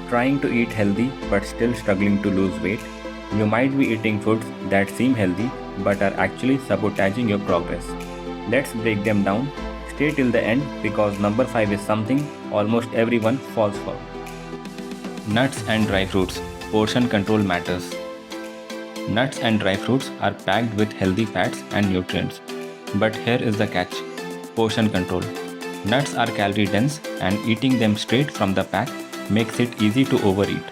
Trying to eat healthy but still struggling to lose weight? You might be eating foods that seem healthy but are actually sabotaging your progress. Let's break them down. Stay till the end because number 5 is something almost everyone falls for. Nuts and dry fruits. Portion control matters. Nuts and dry fruits are packed with healthy fats and nutrients. But here is the catch: portion control. Nuts are calorie dense and eating them straight from the pack makes it easy to overeat.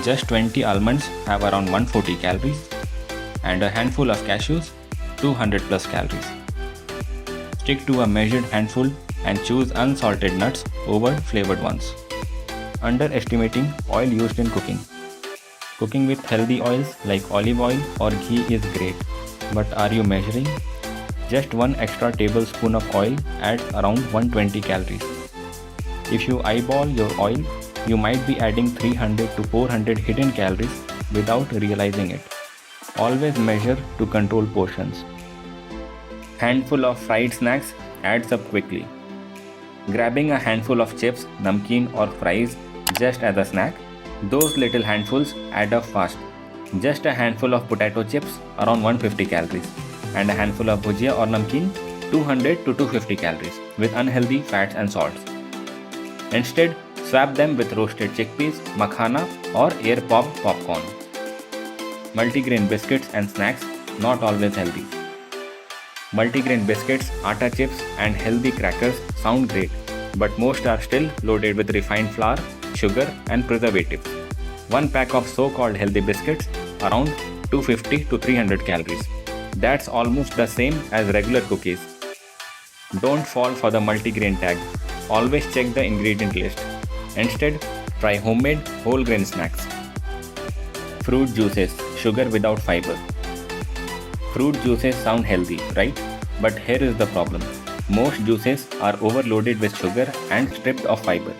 Just 20 almonds have around 140 calories and a handful of cashews 200 plus calories. Stick to a measured handful and choose unsalted nuts over flavored ones. Underestimating oil used in cooking. Cooking with healthy oils like olive oil or ghee is great, but are you measuring? Just 1 extra tablespoon of oil adds around 120 calories. If you eyeball your oil, you might be adding 300 to 400 hidden calories without realizing it. Always measure to control portions. Handful of fried snacks adds up quickly. Grabbing a handful of chips, namkeen or fries just as a snack, those little handfuls add up fast. Just a handful of potato chips around 150 calories and a handful of bhujia or namkeen 200 to 250 calories with unhealthy fats and salts. Instead, swap them with roasted chickpeas, makhana or air popped popcorn. Multigrain biscuits and snacks not always healthy. Multigrain biscuits, atta chips and healthy crackers sound great, but most are still loaded with refined flour, sugar and preservatives. 1 pack of so-called healthy biscuits around 250 to 300 calories. That's almost the same as regular cookies. Don't fall for the multigrain tag. Always check the ingredient list. Instead, try homemade whole grain snacks. Fruit juices, sugar without fiber. Fruit juices sound healthy, right? But here is the problem. Most juices are overloaded with sugar and stripped of fiber.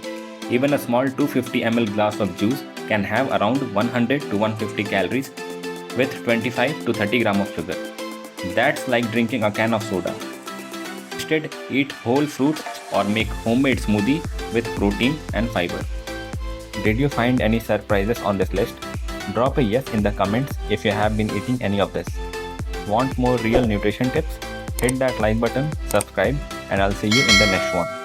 Even a small 250 ml glass of juice can have around 100 to 150 calories with 25 to 30 gram of sugar. That's like drinking a can of soda. Instead, eat whole fruits or make homemade smoothie with protein and fiber. Did you find any surprises on this list? Drop a yes in the comments if you have been eating any of this. Want more real nutrition tips? Hit that like button, subscribe, and I'll see you in the next one.